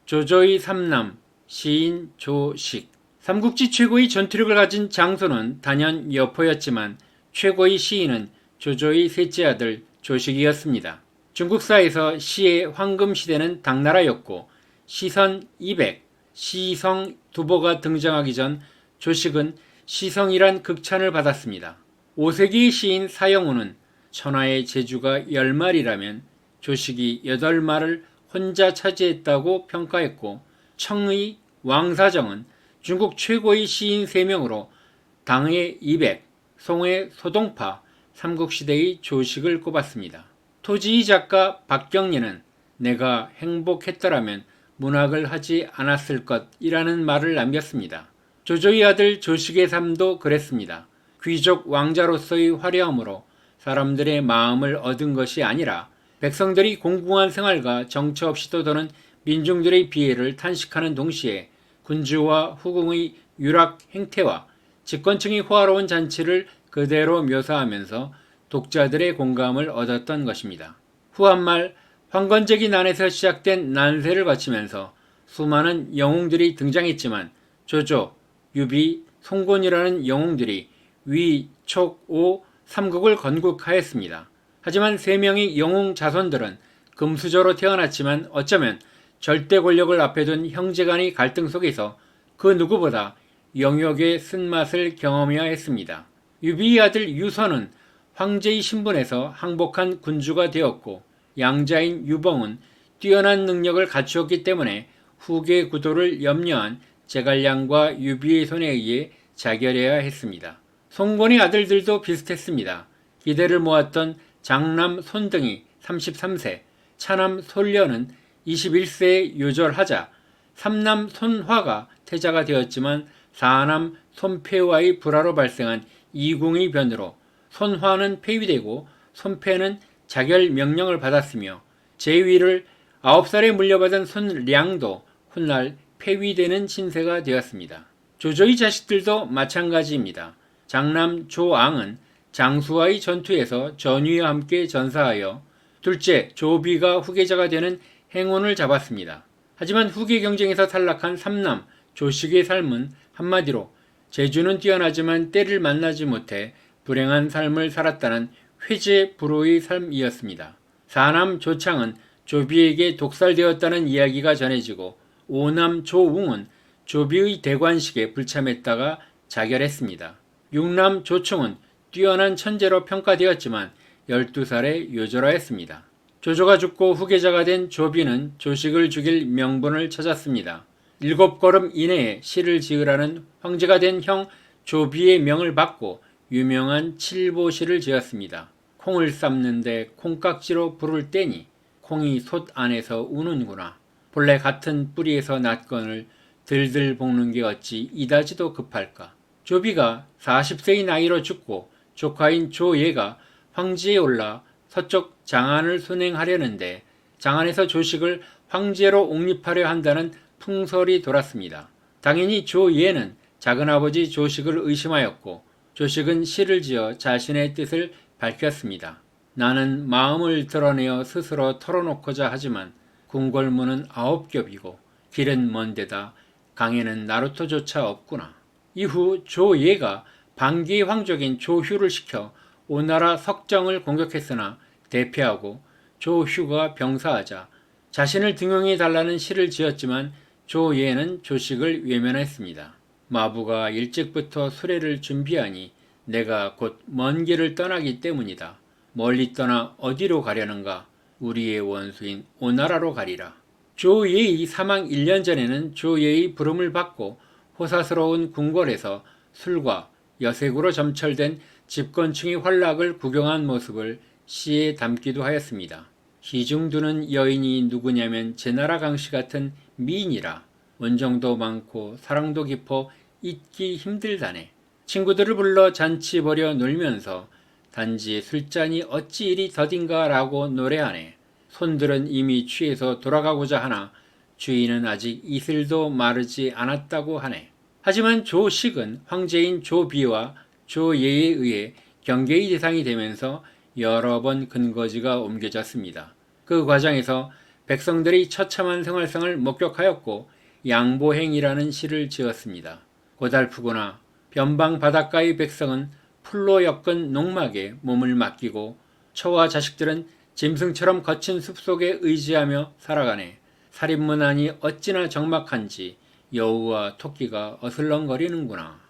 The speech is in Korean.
조조의 삼남, 시인 조식. 삼국지 최고의 전투력을 가진 장소는 단연 여포였지만 최고의 시인은 조조의 셋째 아들 조식이었습니다. 중국사에서 시의 황금시대는 당나라였고 시선 200, 시성 두보가 등장하기 전 조식은 시성이란 극찬을 받았습니다. 5세기 시인 사영우는 천하의 제주가 10마리라면 조식이 8마리를 혼자 차지했다고 평가했고 청의 왕사정은 중국 최고의 시인 3명으로 당의 200, 송의 소동파, 삼국시대의 조식을 꼽았습니다. 토지의 작가 박경리는 내가 행복했더라면 문학을 하지 않았을 것이라는 말을 남겼습니다. 조조의 아들 조식의 삶도 그랬습니다. 귀족 왕자로서의 화려함으로 사람들의 마음을 얻은 것이 아니라 백성들이 공공한 생활과 정처 없이도 도는 민중들의 비애를 탄식하는 동시에 군주와 후궁의 유락 행태와 집권층의 호화로운 잔치를 그대로 묘사하면서 독자들의 공감을 얻었던 것입니다. 후한말 황건적이 난에서 시작된 난세를 거치면서 수많은 영웅들이 등장했지만 조조, 유비, 송곤이라는 영웅들이 위, 촉, 오, 삼국을 건국하였습니다. 하지만 3명의 영웅 자손들은 금수저로 태어났지만 어쩌면 절대 권력을 앞에 둔 형제간의 갈등 속에서 그 누구보다 영역의 쓴맛을 경험해야 했습니다. 유비의 아들 유선은 황제의 신분에서 항복한 군주가 되었고 양자인 유봉은 뛰어난 능력을 갖추었기 때문에 후계 구도를 염려한 제갈량과 유비의 손에 의해 자결해야 했습니다. 송곤의 아들들도 비슷했습니다. 기대를 모았던 장남 손등이 33세, 차남 솔려는 21세에 요절하자 삼남 손화가 태자가 되었지만 사남 손패와의 불화로 발생한 이궁의 변으로 손화는 폐위되고 손패는 자결 명령을 받았으며 제위를 9살에 물려받은 손량도 훗날 폐위되는 신세가 되었습니다. 조조의 자식들도 마찬가지입니다. 장남 조앙은 장수와의 전투에서 전위와 함께 전사하여 둘째 조비가 후계자가 되는 행운을 잡았습니다. 하지만 후계 경쟁에서 탈락한 삼남 조식의 삶은 한마디로 재주는 뛰어나지만 때를 만나지 못해 불행한 삶을 살았다는 회제 불호의 삶이었습니다. 사남 조창은 조비에게 독살되었다는 이야기가 전해지고 오남 조웅은 조비의 대관식에 불참했다가 자결했습니다. 육남 조총은 뛰어난 천재로 평가되었지만 12살에 요절하였습니다. 조조가 죽고 후계자가 된 조비는 조식을 죽일 명분을 찾았습니다. 7걸음 이내에 시를 지으라는 황제가 된 형 조비의 명을 받고 유명한 칠보시를 지었습니다. 콩을 삶는데 콩깍지로 불을 떼니 콩이 솥 안에서 우는구나. 본래 같은 뿌리에서 났건을 들들 볶는 게 어찌 이다지도 급할까. 조비가 40세의 나이로 죽고 조카인 조예가 황제에 올라 서쪽 장안을 순행하려는데 장안에서 조식을 황제로 옹립하려 한다는 풍설이 돌았습니다. 당연히 조예는 작은아버지 조식을 의심하였고 조식은 시를 지어 자신의 뜻을 밝혔습니다. 나는 마음을 드러내어 스스로 털어놓고자 하지만 궁궐문은 9겹이고 길은 먼데다 강에는 나루토조차 없구나. 이후 조예가 반기의 황족인 조휴를 시켜 오나라 석정을 공격했으나 대패하고 조휴가 병사하자 자신을 등용해 달라는 시를 지었지만 조예는 조식을 외면했습니다. 마부가 일찍부터 수레를 준비하니 내가 곧 먼 길을 떠나기 때문이다. 멀리 떠나 어디로 가려는가? 우리의 원수인 오나라로 가리라. 조예의 사망 1년 전에는 조예의 부름을 받고 호사스러운 궁궐에서 술과 여색으로 점철된 집권층의 환락을 구경한 모습을 시에 담기도 하였습니다. 시중두는 여인이 누구냐면 제나라 강씨 같은 미인이라 원정도 많고 사랑도 깊어 잊기 힘들다네. 친구들을 불러 잔치 벌여 놀면서 단지 술잔이 어찌 이리 더딘가 라고 노래하네. 손들은 이미 취해서 돌아가고자 하나 주인은 아직 이슬도 마르지 않았다고 하네. 하지만 조식은 황제인 조비와 조예에 의해 경계의 대상이 되면서 여러 번 근거지가 옮겨졌습니다. 그 과정에서 백성들이 처참한 생활상을 목격하였고 양보행이라는 시를 지었습니다. 고달프구나. 변방 바닷가의 백성은 풀로 엮은 농막에 몸을 맡기고 처와 자식들은 짐승처럼 거친 숲속에 의지하며 살아가네. 살인문안이 어찌나 적막한지 여우와 토끼가 어슬렁거리는구나.